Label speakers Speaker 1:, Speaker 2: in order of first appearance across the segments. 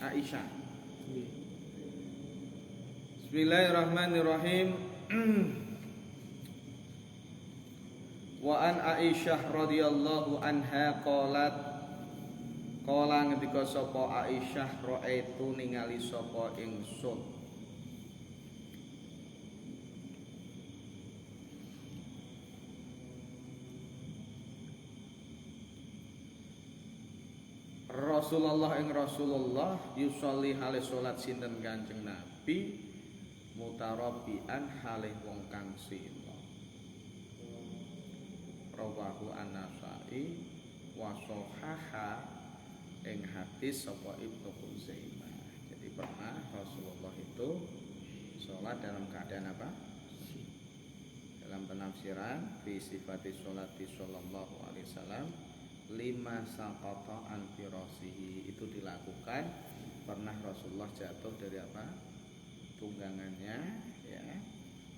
Speaker 1: Aisyah. Bismillahirrahmanirrahim. Wa an Aisyah radhiyallahu anha qalat, qala ngendika sapa Aisyah, ra'aitu ningali sapa ingsun Rasulullah ing Rasulullah yusolli halih salat sinten Kanjeng Nabi mutarabian halih wong kang sila. Rawahu An-Nasa'i wa sahaha ing hadis sapa Ibnu Khuzaimah. Jadi pernah Rasulullah itu salat dalam keadaan apa? Dalam penafsiran fi sifati sholati sallallahu alaihi wasallam lima saqata an firasihi, itu dilakukan pernah Rasulullah jatuh dari apa? Tunggangannya, ya,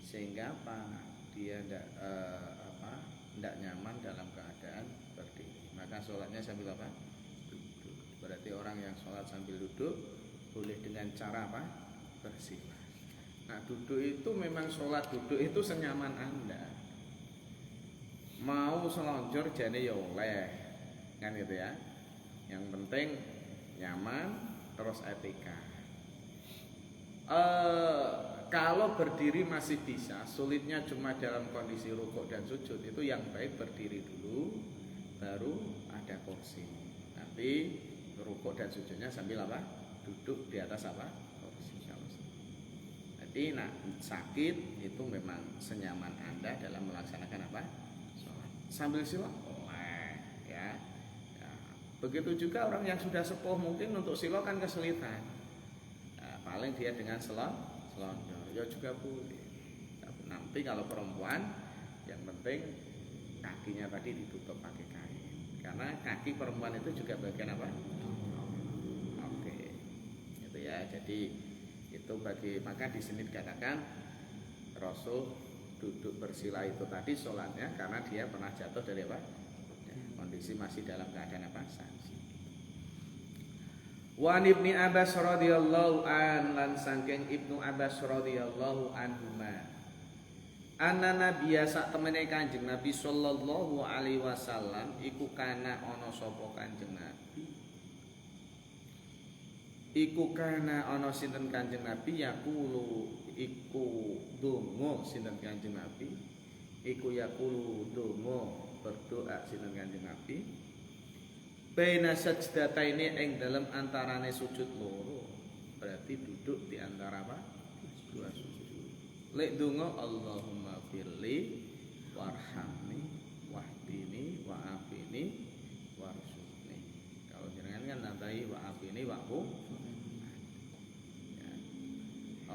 Speaker 1: sehingga apa? Dia tidak nyaman dalam keadaan berdiri. Maka sholatnya sambil apa? Duduk. Berarti orang yang sholat sambil duduk boleh dengan cara apa? Bersila. Nah, duduk itu memang sholat duduk itu senyaman Anda. Mau selonjor jane ya oleh, kan gitu ya. Yang penting nyaman, terus etika. Kalau berdiri masih bisa, sulitnya cuma dalam kondisi rukuk dan sujud, itu yang baik berdiri dulu, baru ada kursi. Nanti rukuk dan sujudnya sambil apa? Duduk di atas apa? Kursi. Jadi sakit itu memang senyaman Anda dalam melaksanakan apa? Sholat. Sambil sila oleh, ya. Begitu juga orang yang sudah sepuh, mungkin untuk sila kan kesulitan. Paling dia dengan selonjor, ya juga boleh. Nanti kalau perempuan, yang penting kakinya tadi ditutup pakai kain, karena kaki perempuan itu juga bagian apa? Oke, gitu ya. Jadi itu maka di sini dikatakan Rasul duduk bersila itu tadi sholatnya karena dia pernah jatuh dari apa? Kondisi masih dalam keadaan apa? Sanksi. Wa Ibnu Abbas radhiyallahu an, lan saking Ibnu Abbas radhiyallahu anhuma, anna nabiyya sak temene Kanjeng Nabi sallallahu alaihi wasallam iku kana ana sapa Kanjeng Nabi, iku kana ana sinten Kanjeng Nabi yaqulu iku donga sinten Kanjeng Nabi, iku yaqulu donga berdoa sinten Kanjeng Nabi baina sajdataini ing dalam antarane sujud loro. Berarti duduk di antara apa? Dua sujud. Lek donga Allahumma firli warhamni wahdini wa'afini warzuqni. Kalau jenengan kan nambahi wa'afini wa'fu. Ya.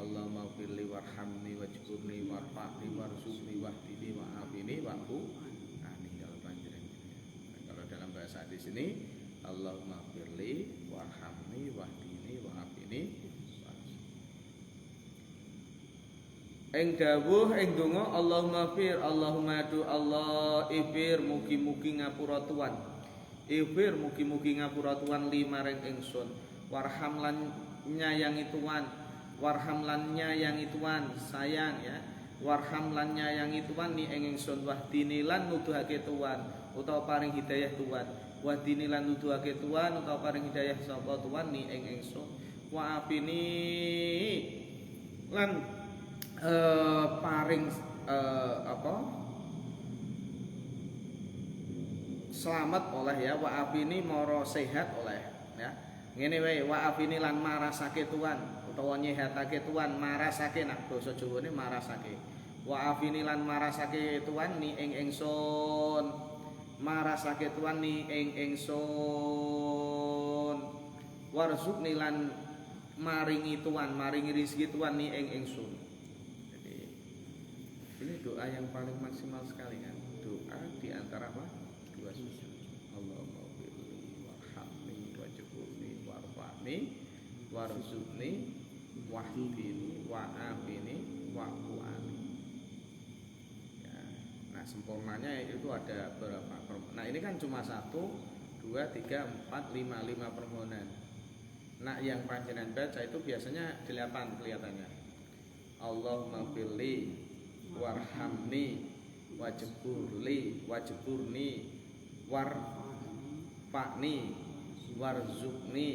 Speaker 1: Allahumma firli warhamni wajburni warfa'ni warzuqni wahdini wa'afini wa'fu. Dalam bahasa di sini Allahumma firli warhamni wahdini wa'afini ing dawuh ing donga Allahumma fir, Allahumma du Allah ifir mugi-mugi ngapura tuan, ifir mugi-mugi ngapura tuan limaring ingsun, warham lan nyayangi tuan, warham lan nyayangi tuan, sayang ya, warham lan nyayangi tuan ni ing ingsun, wahdini lan nuduhake tuan utawa paring hidayah tuan, wahdini lan nuduhake tuan utawa paring hidayah sapa tuan ni ing ingsun, wa'afini lan paring selamat oleh ya, wa'afini moro sehat oleh ya. Ngene wae, wa'afini lan marasake tuan utawa nyehatake tuan, marasake nak basa Jawane marasake. Wa'afini lan marasake tuan ni ing ingsun, marasake tuan ni ing ingsun, warzuqni lan maringi tuan, maringi rezeki tuan ni ing ingsun. Jadi ini doa yang paling maksimal sekali kan, doa di antara apa? Dua sujud. Allahumma firli warhamni wajburni warfa'ni warzuqni wahdini wa'afini wa'fu'ani. Ya, nah sempurnanya itu ada berapa? Nah ini kan cuma 1, 2, 3, 4, 5 permohonan. Nah, yang panjenengan baca itu biasanya 8 kelihatannya. Allahumma firli warhamni wajburni warfa'ni warzuqni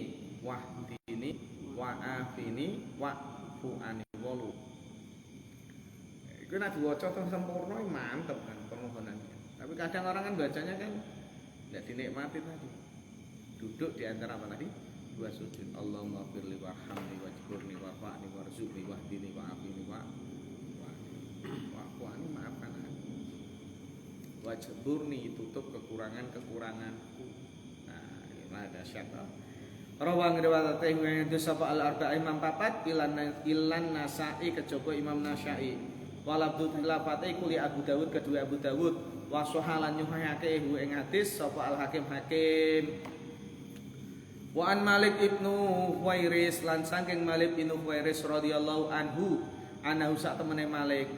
Speaker 1: wahdini wa'afini wa'fu'ani wolu. Itu nek diwaca sempurna mantep kan permohonannya. Tapi kadang orang kan bacanya kan tidak dinikmati tadi. Duduk di antara apa tadi? Dua sujud. Allahumma firli warhamni wajburni warfa'ni warzuqni wahdini wa'afini wa'fu'ani maafkan aku. Wajburni tutup kekuranganku. Nah, ini ada syaitan. Rawang riwayat yang sapa al-arba'a imam papat ilan Nasa'i kejaba Imam Nasa'i. Walabdu tilafate kuli Abu Dawud kedua Abu Dawud wa sahalan nyuhayake ing hadis sapa al-Hakim Hakim. Wa an Malik ibnu Huwairis lan saking Malik ibnu Huwairis radhiyallahu anhu anahu sak temene Malik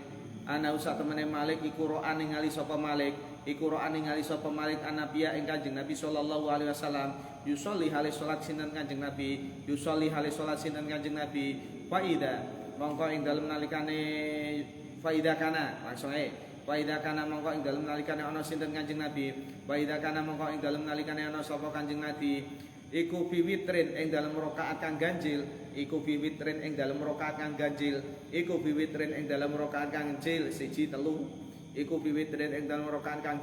Speaker 1: iku ro'an ningali sapa Malik annabiya ing Kanjeng Nabi sallallahu alaihi wasallam yusolli hale salat sinten Kanjeng Nabi faida mongko ing dalem nalikane faida kana langsung faida kana mongko ing dalem nalikane ana sinten Kanjeng Nabi faida kana mongko ing dalem nalikane ana sapa Kanjeng Nabi iku biwitrin ing dalem rakaat kang ganjil siji telu iku biwitrin ing dalem rakaat kang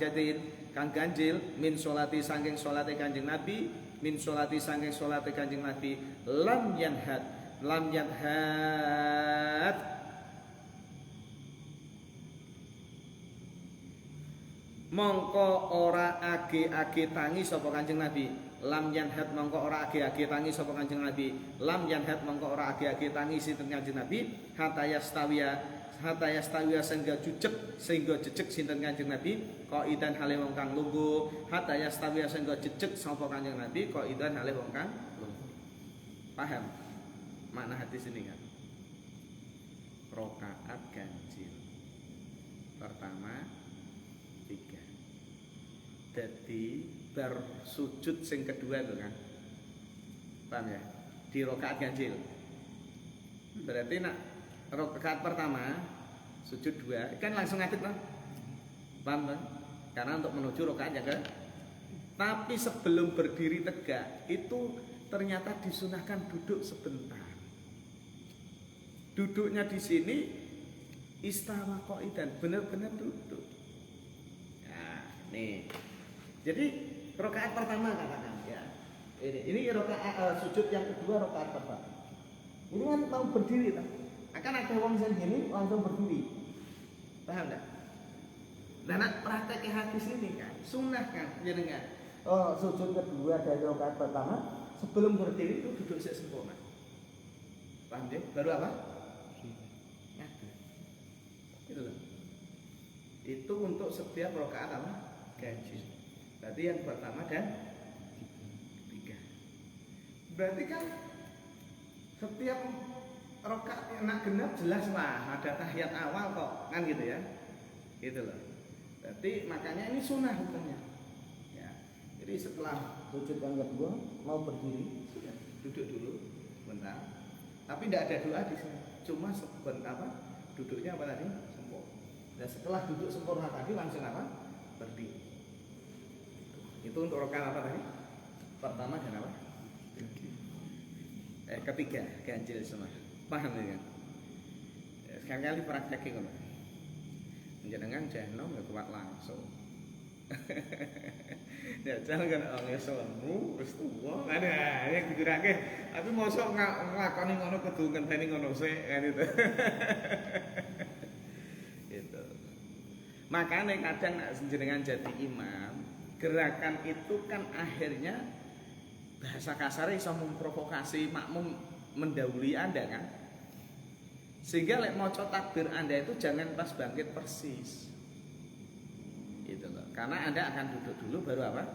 Speaker 1: ganjil min sholati saking sholate Kanjeng Nabi lam yanhat mongko ora age-age tangi sapa Kanjeng Nabi lam yanhat mongko ora age-age tangi sapa Kanjeng Nabi sinten Kanjeng Nabi hatta yastawiya sehingga jejeg sinten Kanjeng Nabi qaidan hale wong kang lungguh hatta yastawiya sehingga jejeg sapa Kanjeng Nabi qaidan hale wong kang lungguh. Paham makna hadis ini kan? Rakaat ganjil pertama 3. Jadi bersujud sing kedua itu kan, paham ya? Di rakaat ganjil. Berarti nak rakaat pertama sujud 2 kan langsung ngadeg kan? Paham kan? Karena untuk menuju rakaat yang ke. Tapi sebelum berdiri tegak itu ternyata disunahkan duduk sebentar. Duduknya di sini istawa qaidan, benar-benar duduk. Nah, nih. Jadi rakaat pertama katakan ya. Ini rakaat sujud yang kedua rakaat pertama. Ini kan mau berdiri kan? Akan ada wong sing gini langsung berdiri. Paham enggak? Nah, praktek hadis ini kan sunnah kan jenengan. Oh, sujud kedua dari rakaat pertama sebelum berdiri itu duduk sempurna. Paham ya? Baru apa? Itu loh. Itu untuk setiap rakaat apa? Ganjil. Berarti yang pertama dan 3. Berarti kan setiap rakaat yang nak genap jelas lah ada tahiyat awal kok, kan gitu ya. Gitu loh. Berarti makanya ini sunnah hukumnya. Ya. Jadi setelah sujud yang kedua mau berdiri, sudah duduk dulu bentar. Tapi tidak ada doa di sini. Cuma sebentar apa? Duduknya apa tadi? Sempurna. Dan setelah duduk sempurna tadi langsung apa? Berdiri. Itu untuk rakaat apa tadi? Pertama dan apa? Ketiga ganjil semua. Paham ya kan? Sekali-kali praktekin ngono. Jenengan janom ya kuat langsung. Ya jangan kan orang Islammu wis tuwa. Ada yang digurake. Tapi mosok nglakoni ngono kudu ngenteni ngono sik kan itu. Gitu. Makanya kadang nek jenengan jadi imam, gerakan itu kan akhirnya bahasa kasar iso memprovokasi makmum mendahului Anda kan. Sehingga lek maca takbir Anda itu jangan pas bangkit persis. Gitu loh. Karena Anda akan duduk dulu baru apa?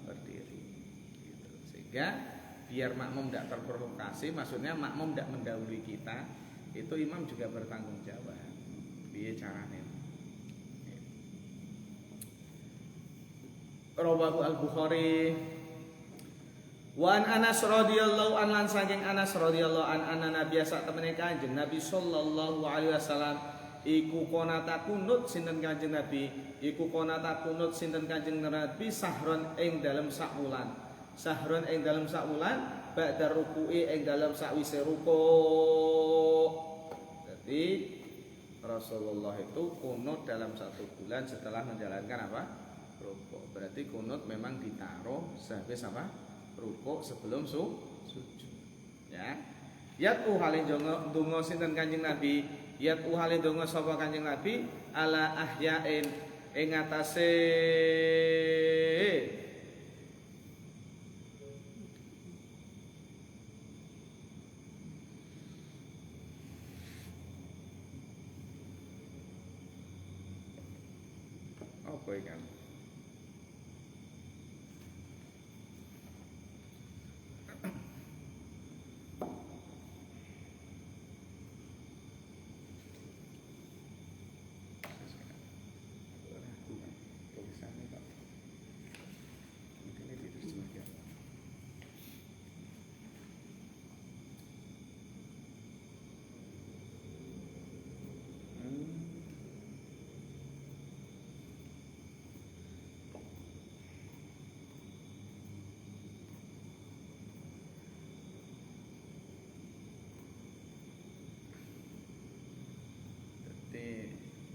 Speaker 1: Berdiri. Gitu. Sehingga biar makmum tidak terprovokasi, maksudnya makmum tidak mendahului kita, itu imam juga bertanggung jawab. Piye carane? Rawahu Al-Bukhari
Speaker 2: Wa an Anas radhiyallahu an lan saking Anas radhiyallahu an anna Nabi sak temene Kanjeng Nabi sallallahu alaihi wasallam iku konata kunut sinten Kanjeng Nabi iku konata kunut sinten Kanjeng Nabi sahron ing dalem sak wulan sahron ing dalem sak wulan ba'da ruku'i ing dalem sakwise rukuk. Jadi Rasulullah itu kunut dalam 1 bulan setelah menjalankan apa? Rukuk. Berarti kunut memang ditaruh sehabis apa? Rukuk sebelum sujud. Ya. Yatu halin donga sinten Kanjeng Nabi, yatu halin donga sapa Kanjeng Nabi ala ahyain ing atase apa ikan?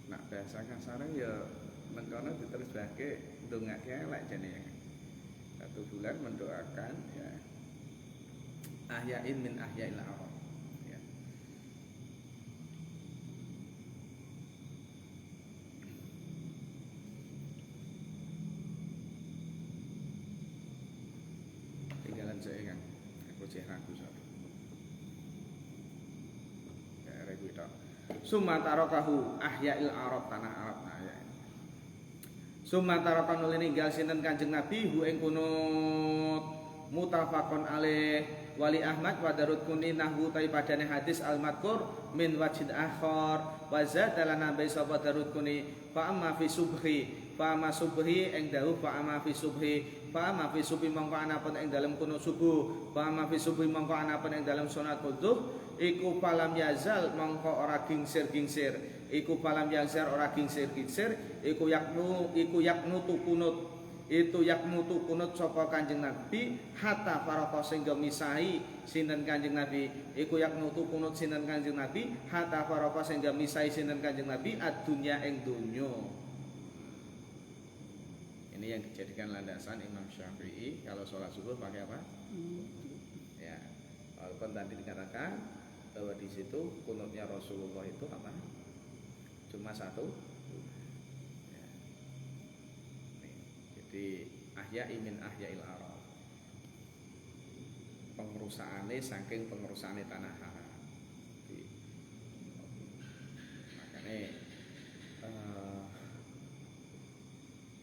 Speaker 2: Nak bahasa kasar ya mengkono diterusake ndongake lek jane 1 bulan mendoakan ya ahyain min ahyail arab ya. Tinggalan saya kan aku cek ragu satu ya ragu tok. Sumatarakahu ahyail arab tanah Arab ya. Sumatarakan oleh ninggal sinten Kanjeng Nabi hu ing kunut mutafaqon alaih wali Ahmad wa Darud Kuni nahwu tai padane hadis al-madkur min wajid akhar wa zadalan nabi sapa Darud Kuni fa amma fi subhi fa amma subhi ing dawuh fa amma fi subhi fa amma fi subhi mongko anapun ing dalem kunut subuh fa amma fi subhi mongko anapun ing dalem sunat wudu iku palam yazal mongko ora gingsir-gingsir iku palam yazar ora gingsir-gingsir iku yaknutu kunut itu yaknutu kunut sapa Kanjeng Nabi hatta faraqah sehingga misahi sinten Kanjeng Nabi iku yaknutu kunut sinten Kanjeng Nabi hatta faraqah sehingga misahi sinten Kanjeng Nabi ad-dunya ing donya. Ini yang dijadikan landasan Imam Syafi'i kalau sholat subuh pakai apa? Ya, walaupun tadi dikatakan bahwa di situ kunutnya Rasulullah itu apa? Cuma 1. Ya. Jadi ahya'i min ahyail arab. Pengerusakane saking pengerusakane tanah haram. Makanya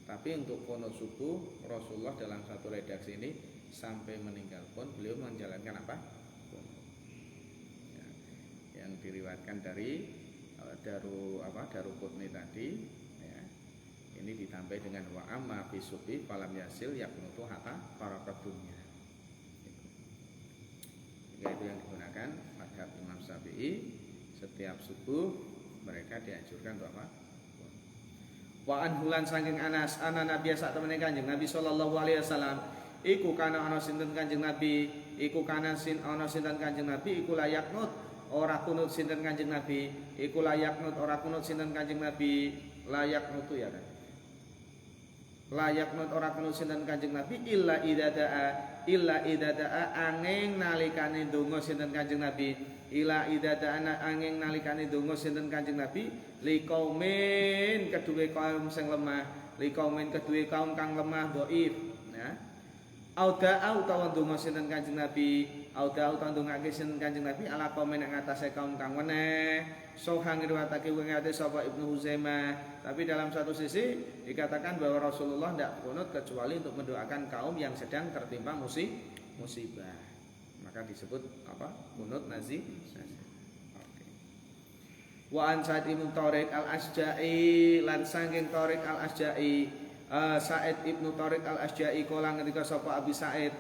Speaker 2: tapi untuk kunut subuh Rasulullah dalam satu redaksi ini sampai meninggal pun beliau menjalankan apa? Ya, yang diriwayatkan dari Daruqutni tadi ya. Ini ditambah dengan wa amma fi subhi falam yasil yaknutu hatta faraqa dunya. Itu yang digunakan madhab Imam Syafi'i setiap subuh mereka dianjurkan untuk apa? Wa anhulan saking Anas ana Nabi sak temene Kanjeng Nabi sallallahu alaihi wasallam iku kana ana sinten Kanjeng Nabi iku kana ana sinten Kanjeng Nabi iku layak nut ora kunut sinten Kanjeng Nabi iku layak nut ora kunut sinten Kanjeng Nabi layak nutu ya kan layak nut ora kunut sinten Kanjeng Nabi illa idada'a angin nalikane donga sinten Kanjeng Nabi ila idada'a angin nalikane donga sinten Kanjeng Nabi liqaumin kedue kaum sing lemah liqaumin kedue kaum kang lemah dhaif ya auda utawa donga sinten Kanjeng Nabi auda utawa ndongake sinten Kanjeng Nabi ala kaum ing atase kaum kang weneh sohang riwayatake wingate sapa Ibnu Huzaimah. Tapi dalam satu sisi dikatakan bahwa Rasulullah tidak kunut kecuali untuk mendoakan kaum yang sedang tertimpa musibah. Maka disebut apa? Kunut nazih. Oke. Wa an Sa'id bin Tariq al-Asja'i lan saking Tariq al-Asja'i Sa'id ibnu Tariq al-Asja'i kala ngendika sapa Abi Sa'id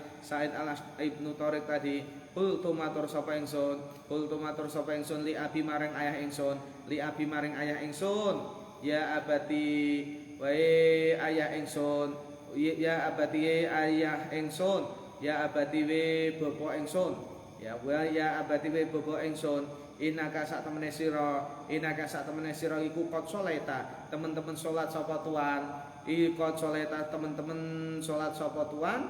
Speaker 2: ibnu Tariq tadi qultu matur sapa ingsun li abi maring ayah ingsun ya abati wae ayah ingsun ya abati ayah ingsun ya abati we bapa ingsun ya abati we bapa ingsun inaka sak temene sira iku qad sholeta teman-teman salat sapa tuan qad sholeta teman-teman salat sapa tuan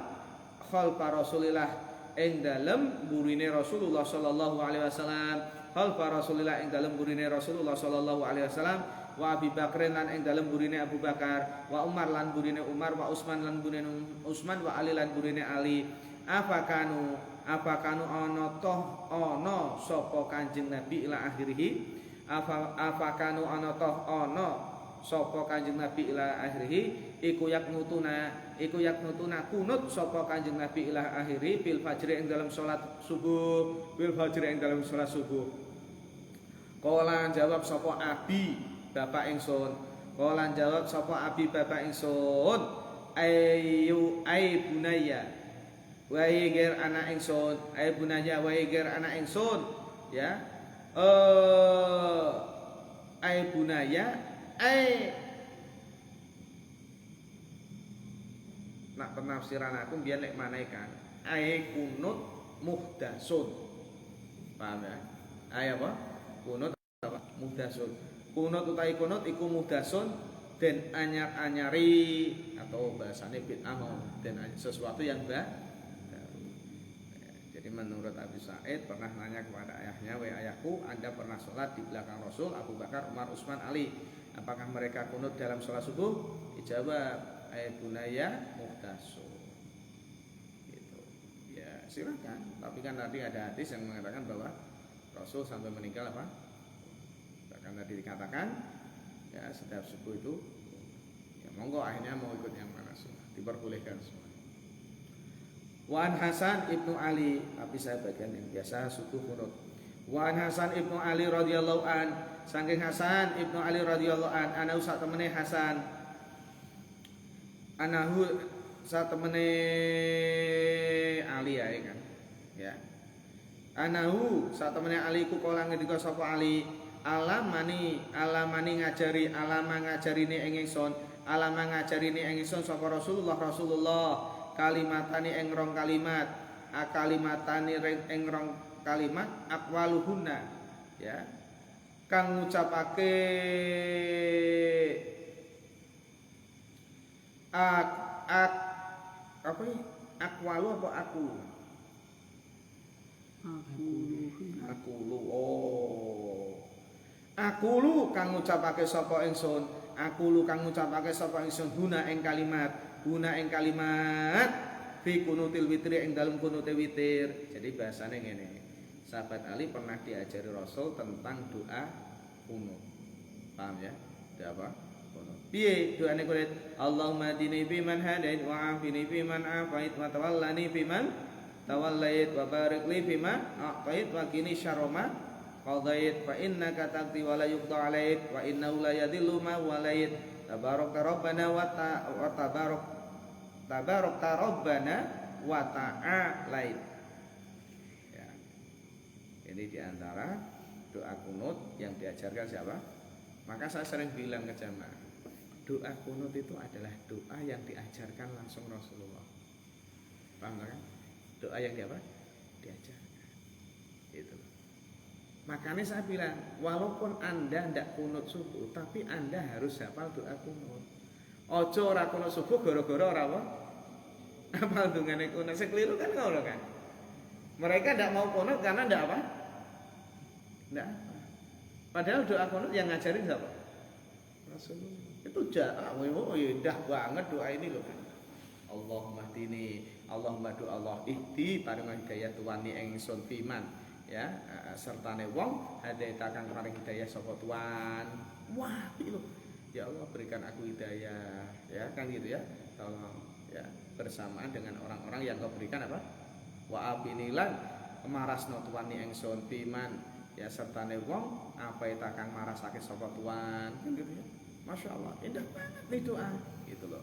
Speaker 2: khalfa Rasulillah ing dalem burine Rasulullah sallallahu alaihi wasallam khalfa Rasulillah ing dalem burine Rasulullah sallallahu alaihi wasallam wa Abi Bakrin lan ing dalem burine Abu Bakar wa Umar lan burine Umar wa Utsman lan burine Utsman wa Ali lan burine Ali apakanu ana toh ana sapa Kanjeng Nabi ila akhirih apakanu ana toh ana sapa Kanjeng Nabi ila akhirih iku yaknutuna kunut sapa Kanjeng Nabi ila akhirih bil fajri ing dalam salat subuh Kala jawab sapa Abi bapak ingsun ayu bunaya Wahai ger anak ingsun, ya. Bunaya, nak penafsiran aku biar nek manaikan. Kunut muhdasun. Paham ya? Apa? Kunut apa? Muhdasun. Kunut utawi kunut iku muhdasun dan anyar-anyari atau bahasane bid'ah dan sesuatu yang baru. Jadi menurut Abi Sa'id pernah nanya kepada ayahnya, "Wahai ayahku, Anda pernah sholat di belakang Rasul, Abu Bakar, Umar, Utsman, Ali. Apakah mereka kunut dalam sholat subuh?" Dijawab, bunaya muhdasun. Gitu. Ya, silakan. Tapi kan tadi ada hadis yang mengatakan bahwa Rasul sampai meninggal apa? Bahkan tadi dikatakan ya setiap subuh itu ya monggo akhirnya mau ikut yang mana semua. Diperbolehkan semua. Wan Hasan ibnu Ali, tapi saya bagian yang biasa suku kunut. Wan Hasan ibnu Ali radhiyallahu an, saking Hasan ibnu Ali radhiyallahu an, anahu sak temene Hasan, anahu sak temene Ali ya kan, ya. Anahu sak temene Ali ku kala ngendika sapa Ali, alamani ngajarine ing ingsun sapa Rasulullah kalimatani ing rong kalimat ing rong kalimat aqwaluhunna ya kang ngucapake aqwalu apa aku kang ngucapake sapa ingsun huna ing kalimat fi kunutil witri ing dalem kunute witir. Jadi bahasane ngene. Sahabat Ali pernah diajari Rasul tentang doa kunut. Paham ya? Doa apa? Kunut. Piye doane kunut? Allahumma hdini fiman hadait wa afini fiman afait wa tawallani fiman tawallait wa barik li fima a'tait wa qini syarra ma qadait fa innaka taqdi wa la yuqda 'alaik wa innahu la yadhillu ma walait tabaraka rabbana wa tabaraka rabbana wa ta'alait. Ya. Ini diantara doa kunut yang diajarkan siapa? Maka saya sering bilang ke jamaah, doa kunut itu adalah doa yang diajarkan langsung Rasulullah. Paham kan? Doa yang diajarkan. Itu. Makanya saya bilang, walaupun Anda tidak kunut subuh, tapi Anda harus hafal doa kunut. Ojo ora kunut subuh gara-gara ora apa? Hafal dungane kunut. Sing keliru kan ngono kan. Mereka tidak mau kunut karena tidak apa? Tidak. Padahal doa kunut yang ngajarin siapa? Rasulullah. Itu indah banget doa ini loh kan. Allahumma hdini, Allahumma do Allah ihdi paring hidayah tuwani ingsun fiman ya sertane wong hadaita kang paring hidayah sapa tuan. Wah, piye ya Allah berikan aku hidayah ya kan gitu ya. Tolong ya bersamaan dengan orang-orang yang kau berikan apa? Wa abinilan marasno tuwani ingsun fiman ya sertane wong apa eta kang marasake sapa tuan kan gitu ya. Masya Allah indah banget nih doa gitu loh.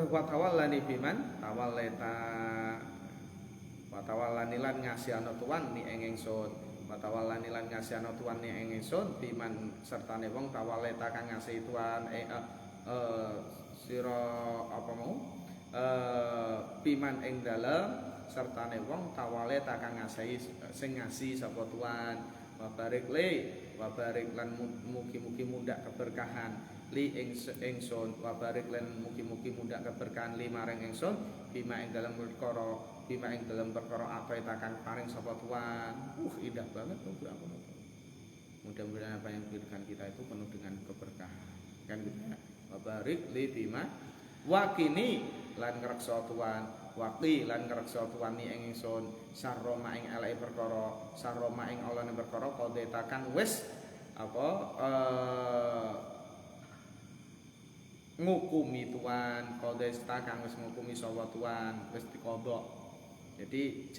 Speaker 2: Wa tawallani biman tawalleta wa tawallani lan ngasihana tuan ni ing ingsun wa tawallani lan ngasihana tuan ni ing ingsun biman sertane wong tawalleta kang ngasihi tuan sira apa mau biman ing dalem sertane wong tawalleta kang ngasihi sing ngasihi sapa tuan wa barik lan mugi-mugi mundak keberkahan li ingsun wa barik lan mugi-mugi mundak keberkahan li maring ingsun bima ing dalam perkara apa kang paring sapa tuan. Indah banget tuh apa. Mudah-mudahan apa yang diberikan kita itu penuh dengan keberkahan. Kan gitu ya. Wa barik li bima wakini lan ngreksa tuan waqti lan ngreksa tuan ni ing ingsun sarroma ing eleke perkara sarroma ing olane perkara kodeta kang wis apa ngukumi tuan kodesta kang wis ngukumi sapa tuan wis dikodok. Jadi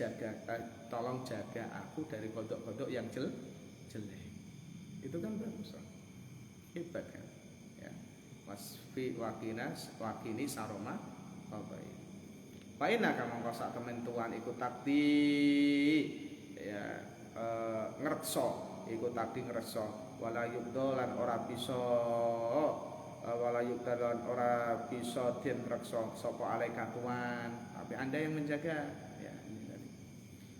Speaker 2: tolong jaga aku dari kodok-kodok yang jelek. Itu kan bagus. Hebat kan? Ya. Wasfi wakini saroma qabai. Paina kang mongko sak temen tuan iku takti ya ngreksa iku takti ngreksa wala yubdolan ora bisa ora bisa den reksa sapa alaika tuan tapi Anda yang menjaga ya ini tadi.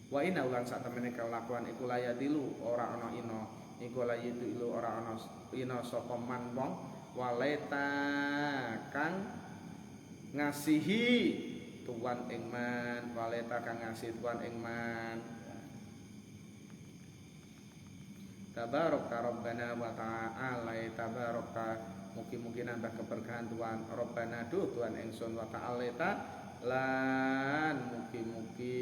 Speaker 2: Wa inna ulan sak temene kelakuan iku layadilu ora ana ina iku layadilu ora ana ina sapa man wong waleta kang ngasihi tuan ing man waleta kang ngasihi tuan ing man. Tabaraka Rabbana wa ta'ala tabaraka mugi-mugi nambah keberkahan Tuhan Rabbana Tuhan ingsun wa ta'ala lan mugi-mugi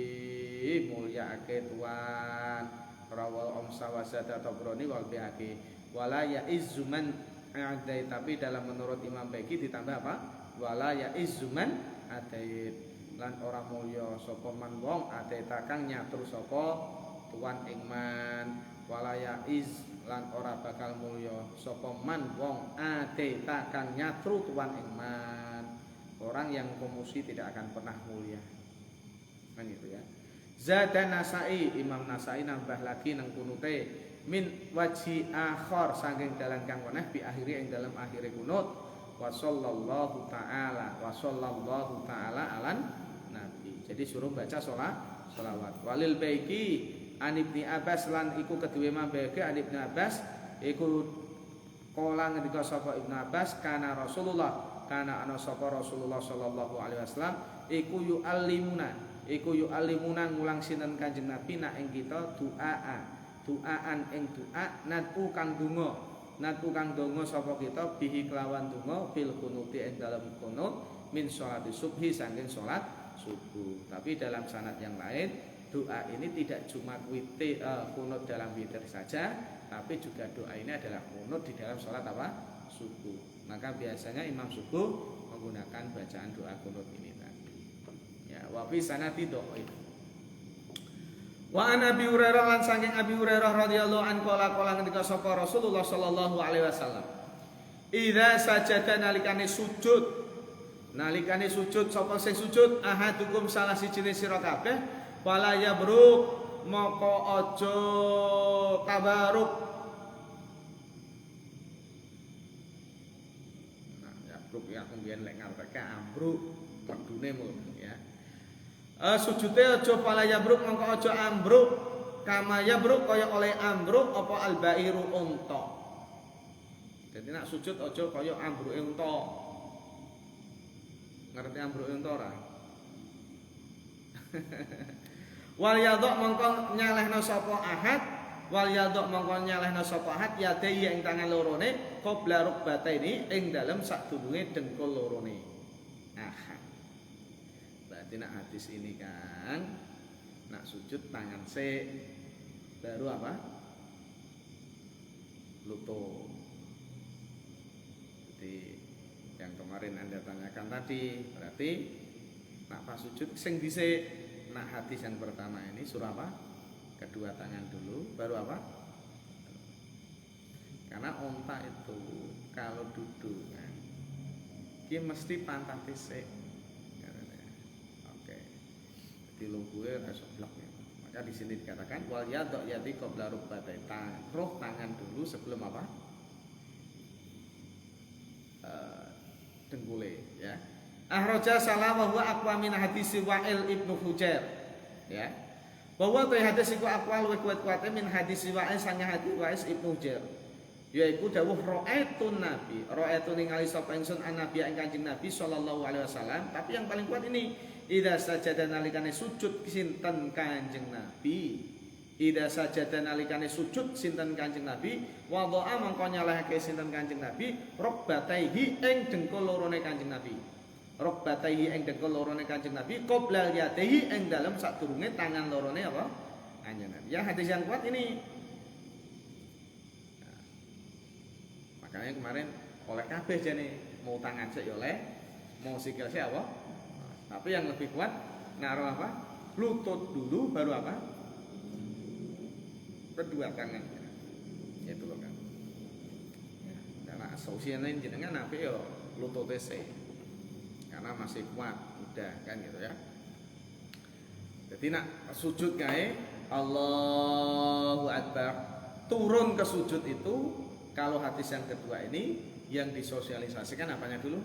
Speaker 2: mulyaake Tuhan rawal omsa wasada tabroni wal bihaqi wala ya izzuman adai tapi dalam menurut Imam Baqi ditambah apa wala ya izzuman adai lan ora mulya sapa man wong adai takang nyatur sapa Tuhan ing man walaya iz lan ora bakal mulya sapa man wong ateta kang nyatru tuan ing man. Orang yang komusi tidak akan pernah mulia. Kan gitu ya. Zada Nasai, Imam Nasai nambah lagi nang kunute min waji akhir saking dalan kang weneh bi akhiri ing dalam akhire kunut wa sallallahu taala alan nabi. Jadi suruh baca sholawat. Walil baiki An Ibni Abbas lan iku kedue Imam Baqi An Ibni Abbas iku kala ngendika sapa Ibnu Abbas kana Rasulullah kana ana sapa Rasulullah sallallahu alaihi wasallam iku yu'allimuna ngulang sinten Kanjeng Nabi nak ing kita duaan ing doa natu kang donga sapa kita bihi kelawan donga bil kunuti ing dalem kunut min sholati subhi saking salat subuh. Tapi dalam sanad yang lain doa ini tidak cuma kunut dalam witir saja, tapi juga doa ini adalah kunut di dalam sholat apa? Subuh. Maka biasanya imam subuh menggunakan bacaan doa kunut ini tadi. Ya, wa fi sanati dhaif. Wa an Abi Hurairah lan saking Abi Hurairah radhiyallahu anhu qala ngendika sapa Rasulullah sallallahu alaihi wasallam. Idza sajada nalikane sujud sapa sing sujud ahadukum salah sijine sira kabeh wala yabruk moko aja tabaruk. Nah, yabruk ya kemudian lek ngarepke ambruk kudune mul ya. Sujude aja pala yabruk moko aja ambruk kama yabruk kaya oleh ambruk apa albairu unta. Jadi nak sujud aja kaya ambruke unta. Ngerti ambruke unta ora? Wal yadok mongko nyalehna sapa ahad yate ing tangan lorone qabla rukbataini ing dalem sadurunge dengkul lorone ahad. Berarti nak hadis ini kan nak sujud tangan baru apa? Lutut. Jadi yang kemarin Anda tanyakan tadi berarti nak pas sujud sing dhisik. Nah hadis yang pertama ini surah apa? Kedua tangan dulu, baru apa? Karena onta itu kalau duduk kan,
Speaker 1: iki mesti pantate sik. Oke. Jadi lungguhe ora iso blok. Maka di sini dikatakan wal yadok yati qabla rukbatai. Taruh tangan dulu sebelum apa? Dengkule ya. Ahraja salah wa huwa aqwa min hadis Wa'il ibnu Hujair ya. Bahwa tu hadis iku aqwa luwih kuat-kuate min hadis Wa'il sange hadis Wa'il ibnu Hujair. Yaiku dawuh ra'aitun nabi, ra'aitu ningali sapa ingsun an-nabi ing Kanjeng Nabi sallallahu alaihi wasallam, tapi yang paling kuat ini idza sajada nalikane sujud sinten Kanjeng Nabi. Idza sajada nalikane sujud sinten Kanjeng Nabi, wadha'a mangko nyalahake sinten Kanjeng Nabi, rokbataihi ing dengkul lorone Kanjeng Nabi. Rokbataihi ing dengkul lorone Kanjeng Nabi, qabla yadihi ing dalem sadurunge tangan lorone apa? Kanjeng Nabi. Ya hadis yang kuat ini. Makanya kemarin oleh kabeh jane mau tangan sik ya oleh, mau sikil sik apa? Tapi yang lebih kuat naruh apa? Lutut dulu baru apa? Kedua tangan. Itu loh kan. Ya, karena asosiasinya jenengan apik ya lutute sik. Karena masih kuat, udah kan gitu ya. Jadi nak sujud kae Allahu Akbar, turun ke sujud itu. Kalau hadis yang kedua ini yang disosialisasikan apanya dulu?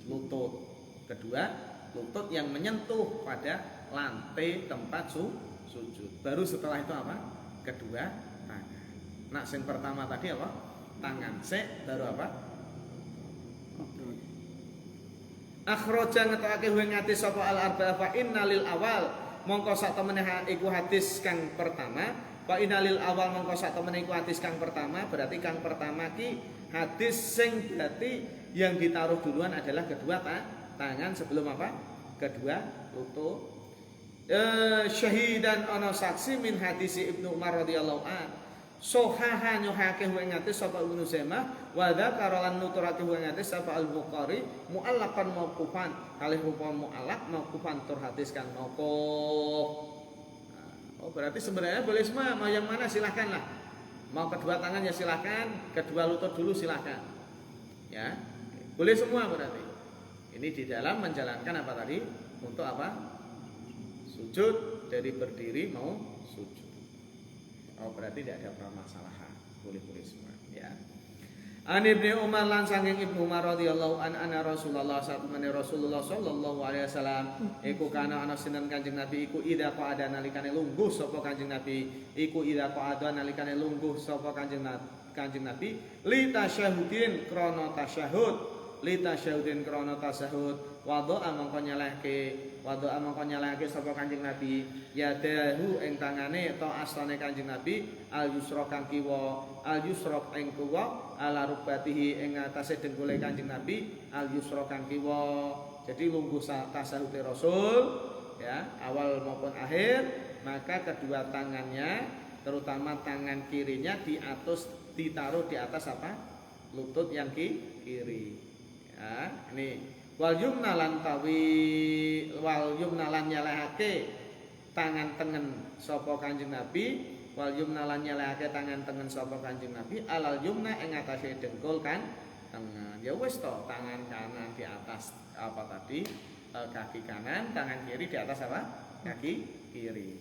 Speaker 1: Lutut. Kedua, lutut yang menyentuh pada lantai tempat sujud. Baru setelah itu apa? Kedua, tangan. Nah, yang pertama tadi apa? Tangan. Sek, baru apa? Akhraja ngetokake ing hadis sapa al-arba'ah fa innalil awal mongko sak temene iku hadis kang pertama. Wa inalil awal mongko sak temene iku hadis kang pertama, berarti kang pertama ki hadis sing berarti yang ditaruh duluan adalah kedua tangan sebelum apa? Kedua lutut. Syahidan ana saksi min hadis Ibnu Umar radhiyallahu an. Sohaha nyohake ing hadis sapa Ibnu Zaimah wa dzakara lan nuturake ing hadis sapa Al-Bukhari muallaqan mauqufan, kalih rupa muallaq mauqufan tur hadis kang mauquf. Oh berarti sebenarnya boleh semua, mau yang mana silahkan lah. Mau kedua tangan ya silahkan, kedua lutut dulu silahkan. Ya, boleh semua berarti. Ini di dalam menjalankan apa tadi? Untuk apa? Sujud dari berdiri mau sujud. Oh berarti tidak ada permasalahan, boleh-boleh semua. Ya. An Ibnu Umar lan saking Ibnu Umar radhiyallahu an anna Rasulullah sallallahu alaihi wasallam iku kana ana sinten Kanjeng Nabi iku idza qa'ada nalikane lungguh sapa Kanjeng Nabi iku idza qa'ada nalikane lungguh sapa Kanjeng Nabi li tasyahudin krana tasyahud wadha mongko nyalahke sapa Kanjeng Nabi yadahu ing tangane ta astane Kanjeng Nabi al yusra kang kiwa al yusra ing kiwa ala rubatihi ing atase dengkule Kanjeng Nabi al yusra kang kiwa. Jadi lungguh tasyahud Rasul ya awal maupun akhir, maka kedua tangannya terutama tangan kirinya ditaruh di atas apa? Lutut yang kiri. Ya, ini wal yumna lan nyalahake tangan tengen sapa Kanjeng Nabi, wal yumna lan nyalahake tangan tengen sapa Kanjeng Nabi alal yumna ing atase dengkul kan tengen. Ya wis to, tangan kanan di atas apa tadi? Kaki kanan, tangan kiri di atas apa? Kaki kiri.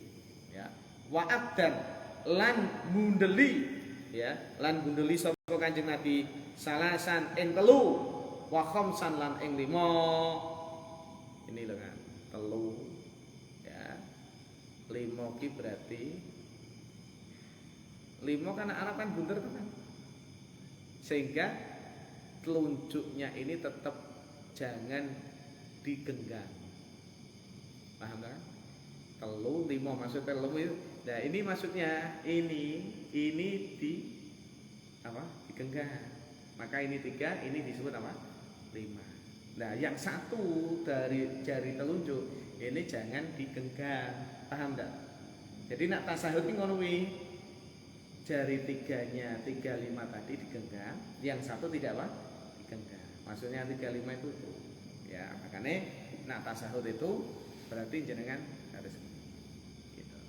Speaker 1: Ya. Wa abdan lan mundeli ya, lan mundeli sapa Kanjeng Nabi salasan ing telu wa khamsan lan ing 5. Ini lho kan, telu ya. 5 ki berarti 5 kan Arab kan bunder kan. Sehingga telunjuknya ini tetap jangan digenggam. Paham kan? Telu 5 maksudnya telu itu. Nah, ini maksudnya ini di apa? Digenggam. Maka ini 3, ini disebut apa? 5. Nah, yang satu dari jari telunjuk ini jangan digenggam. Paham enggak? Jadi nak tasahud ini ngono kuwi. Jari 3-nya 35 tadi digenggam, yang satu tidak apa? Digenggam. Maksudnya 35 itu ya, makanya nak tasahud itu berarti jenengan harus gitu.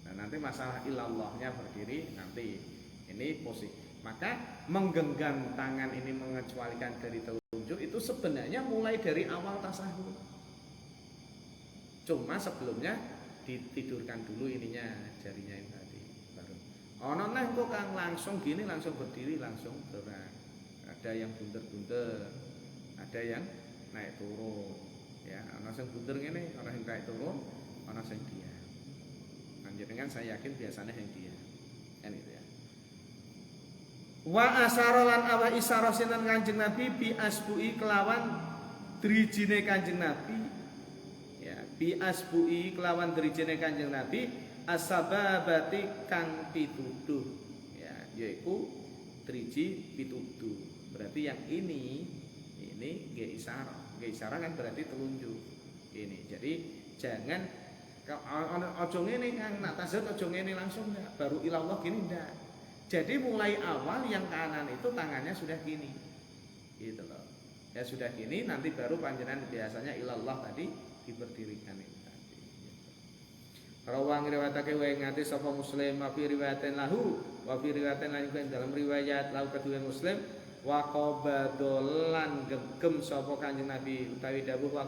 Speaker 1: Nah, nanti masalah ilallahnya berdiri nanti ini posisi. Maka menggenggam tangan ini mengecualikan dari telunjuk telunjuk itu sebenarnya mulai dari awal tasahud. Cuma sebelumnya ditidurkan dulu ininya, jarinya ini tadi baru. Ono neh kok kang langsung gini, langsung berdiri, langsung gerak. Ada yang bunter-bunter, ada yang naik turun. Ya, ono sing bunter ngene, ono sing naik turun, ono sing diam. Panjenengan saya yakin biasanya yang diam. Kan itu ya. Wa asarolan awa isaro sinan Kanjeng Nabi bi asbui kelawan drijine Kanjeng Nabi. Ya, bi asbui kelawan drijine Kanjeng Nabi asbabati kang pituduh. Ya, yaiku driji pituduh. Berarti yang ini nggih isyarat. Nggih isyarat kan berarti telunjuk. Ini. Jadi jangan ojo ngene kang nak tasawuf ojo ngene langsung enggak. Baru ilallah gini enggak. Jadi mulai awal yang kanan itu tangannya sudah gini, gitu loh. Ya sudah gini, nanti baru panjenengan biasanya ilallah tadi diberdirikan itu tadi. Rawang riwayatake wa ngati sapa Muslim wa fi riwayatin lahu wa fi riwayatin lan dalam riwayat lahu kedua Muslim wa qabadolan gegem sapa Kanjeng Nabi utawi dawuh wa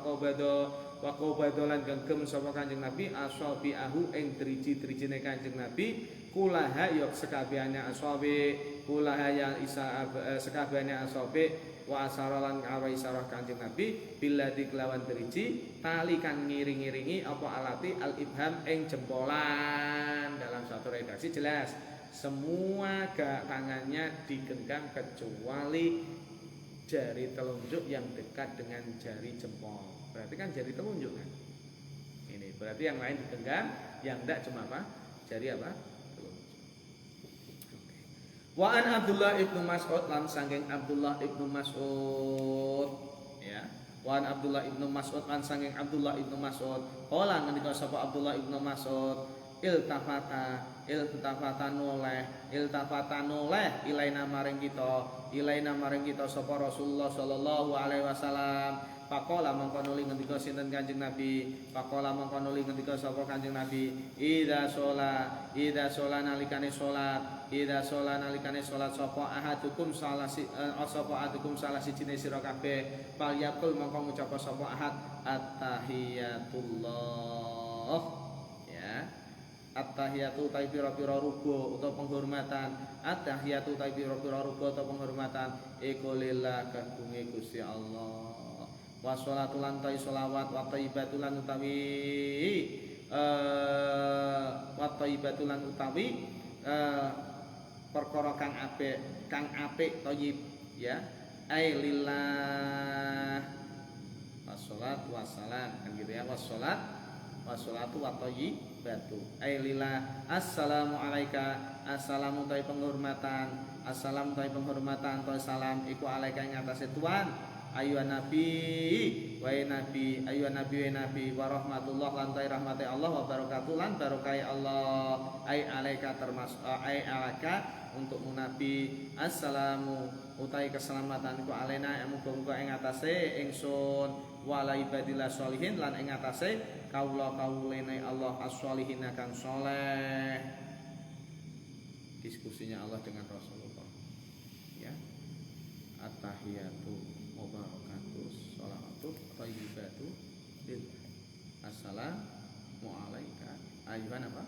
Speaker 1: qabadolan gegem sapa Kanjeng Nabi asabiahu ing driji-drijine Kanjeng Nabi kulaha yok sekabehane asabe kulaha yang isa sekabehane asabe wa asaralan awa isarah Kanjeng Nabi bilati kelawan driji tali kang ngiring-iringi apa alati al ibham ing jempolan. Dalam satu redaksi jelas semua tangannya digenggam kecuali jari telunjuk yang dekat dengan jari jempol. Berarti kan jari telunjuk kan. Ini berarti yang lain digenggam, yang enggak cuma apa? Jari apa? Wa an Abdullah ibnu Mas'ud lan saking Abdullah ibnu Mas'ud ya. Wa an Abdullah ibnu Mas'ud lan saking Abdullah ibnu Mas'ud. Kala ngendika sapa Abdullah ibnu Mas'ud, iltafata noleh ilaina maring kita sapa Rasulullah sallallahu alaihi wasallam. Pakola mangko nuli ngendika sinten Kanjeng Nabi. Pakola mangko nuli ngendika sapa Kanjeng Nabi. Idza sholat nalikane sholat sapa ahadukum salah sijine sira kabeh. Fal yaqul mangko ngucap sapa ahad attahiyatullah. Ya. At-tahiyatu ta pira-pira ruku utawa penghormatan. At-tahiyatu ta pira-pira ruku utawa penghormatan iku lillah kagunge Gusti Allah. Wassalatu lan ta sholawat wa thayyibatu lan utawi perkara kang apik thayyib ya. Ai lillah wassalat wassalam kan gitu ya. Wassalatu wa thayyibatu ai lillah. Assalamu alayka assalamu ta penghormatan assalamu ta penghormatan ta salam iku alaika ing atase Tuhan. Ayuhan nabi wa nabi wa rahmatullah lan ta rahmate Allah wa barakatuh lan barokai Allah ai alaika termasuk ai alaka untuk nabi. Assalamu utai keselamatan ku alena muga-muga ing atase ingsun wala ibadillah sholihin lan ing atase kaula-kaulene Allah as-sholihin kang saleh. Diskusinya Allah dengan Rasulullah ya. At-tahiyatu mubarakatuh sholawatu thayyibatu lillah. Assalamu alayka ayuhan apa?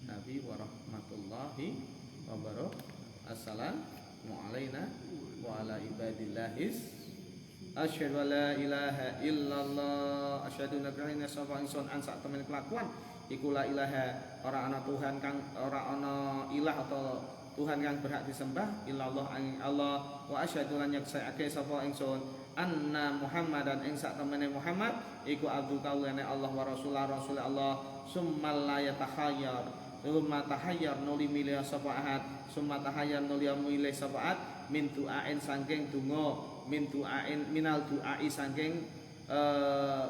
Speaker 1: Nabi wa rahmatullahi wa barakatuh. Assalamu alayna wa ala ibadillahis asyhadu an la ilaha illallah asyhadu anna la ilaha illallah an sak temen kelakuan iku la ilaha ora ana Tuhan kang ora ana ilah atau Tuhan yang berhak disembah illallah angin Allah wa asyhadu lan yaksake sapa ingsun anna Muhammadan ing sak temene Muhammad iku abdu kaulane Allah wa rasul Allah summal la yatahayyar summa tahayyar nuli milih sapa ahad summa tahayyar nuli milih sapa ahad min du'ain saking donga min du'ain minal du'ai saking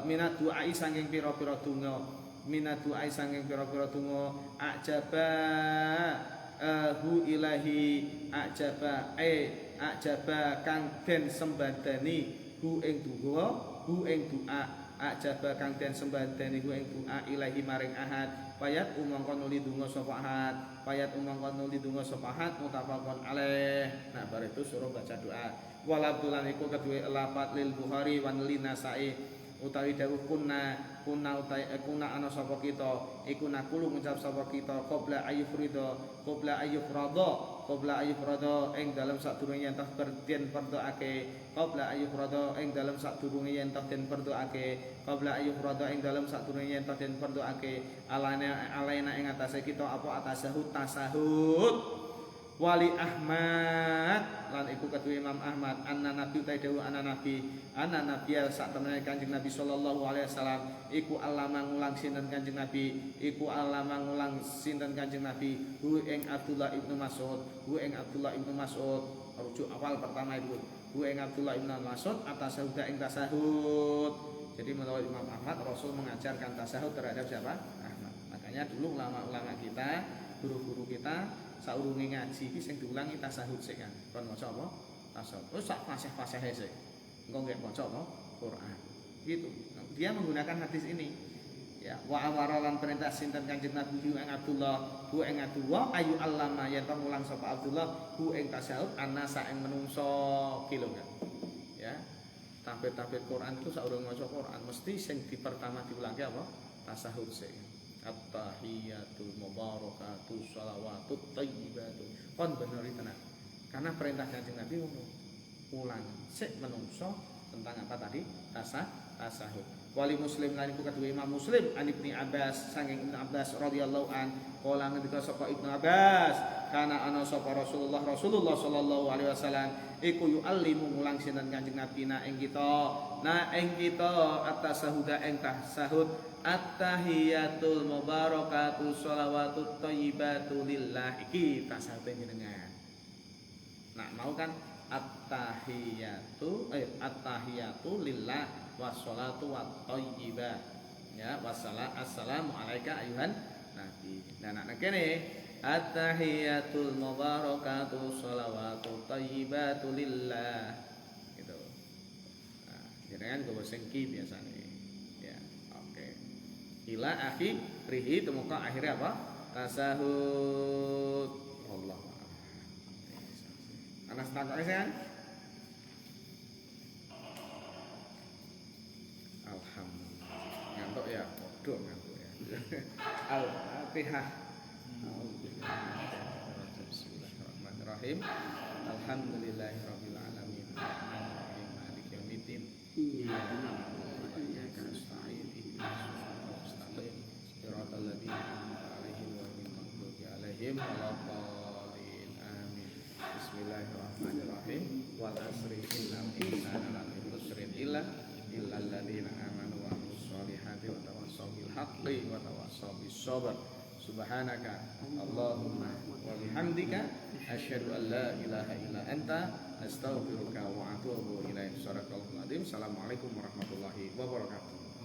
Speaker 1: minat du'ai saking pira-pira donga minat du'ai saking pira-pira donga ajaba hu ilahi ajaba ajaba kang den sembadani hu ing donga hu ing doa
Speaker 2: ajaba kang den sembah den iku ing doa ilahi maring ahad payat umangka nuli donga sapa ahad payat umangka nuli donga sapa ahad mutafaqun alaih. Nah bar itu suruh baca doa walabdulan iku kedue lafat lil Bukhari wan lin Nasa'i utawi dawuh kuna ana sapa kita iku nakulu ngucap sapa kita qabla ayyufrida ing dalam sadurunge yen tah den perdoake qabla ayyufrada ing dalam sadurunge yen tah den perdoake qabla ayyufrada ing dalam sadurunge yen tah den perdoake alaina ing atase kita apa tasahud Wali Ahmad lan iku kedue Imam Ahmad anna nabi taidawu anna nabi sak temene Kanjeng Nabi sallallahu alaihi wasallam iku alama ngulang sinten Kanjeng Nabi hu ing Abdullah ibnu Mas'ud rujuk awal pertama itu hu ing Abdullah ibnu Mas'ud atas sahuda ing tasahud. Jadi menurut Imam Ahmad Rasul mengajarkan tasahud terhadap siapa? Ahmad. Makanya dulu ulama-ulama kita, guru-guru kita saurunge ngaji iki sing diulangi tasahud sik kan. Kon maca apa? Tasahud. Oh sak fasih-fasihe sik. Engko nggih maca apa? Quran. Gitu. Dia menggunakan hadis ini. Ya, wa awaralan perintah sinten Kanjeng Nabi ing Abdullah, hu ing Abdullah ayu allama yen ngulang sapa Abdullah hu ing tasahud anasa ing menungso ki lho kan. Ya. Tampil-tampil Quran itu saurung maca Quran mesti sing di pertama diulangi apa? Tasahud sik. At-tahiyatul mubarakatuh shalawatut thayyibatu. Kon bener tenan. Karena perintah Kanjeng Nabi ngono. Ulang sik menungso tentang apa tadi? Tasahud. Wali Muslim lan iku kedue Imam Muslim an Ibnu Abbas saking Ibnu Abbas radhiyallahu an kala ngendika sapa Ibnu Abbas kana ana sapa Rasulullah sallallahu alaihi wasallam iku yu'allimu mulang sinten Kanjeng Nabi na ing kita at-tasahuda ing tasahud at-tahiyatul mubarakatuh shalawatut thayyibatu lillah iki tasahud jenengan. Nah mau kan at-tahiyatu lillah wassalatu watthayyibah ya assalamu alayka ayuhan nabi. Nah nek kene at-tahiyatul mubarakatuh shalawatut thayyibatu lillah gitu. Nah, jenengan go sengki biasane. Ya, oke. Ila akhirih temuka akhirnya apa? Tasahud. Allah. Anas takok kan? Alhamdulillah. Ngantuk ya, bodoh ngantuk ya. Al-Fatihah. Bismillahirrahmanirrahim. Alhamdulillahirabbil alamin. Arrahmanirrahim. Maliki yaumiddin. Iyyaka na'budu wa iyyaka nasta'in. Ihdinas siratal mustaqim. Shiratal ladzina an'amta 'alaihim ghairil maghdubi 'alaihim waladdallin. Amin. Bismillahirrahmanirrahim. Wal 'asri innal insana lafi khusrin illa alladzina amanu wa 'amilus sholihati wa tawassaw bil haqqi wa tawassaw bis sabr. Subhanaka Allahumma wa bihamdika asyhadu an la ilaha illa anta astaghfiruka wa atubu ilaik. Assalamualaikum warahmatullahi wabarakatuh.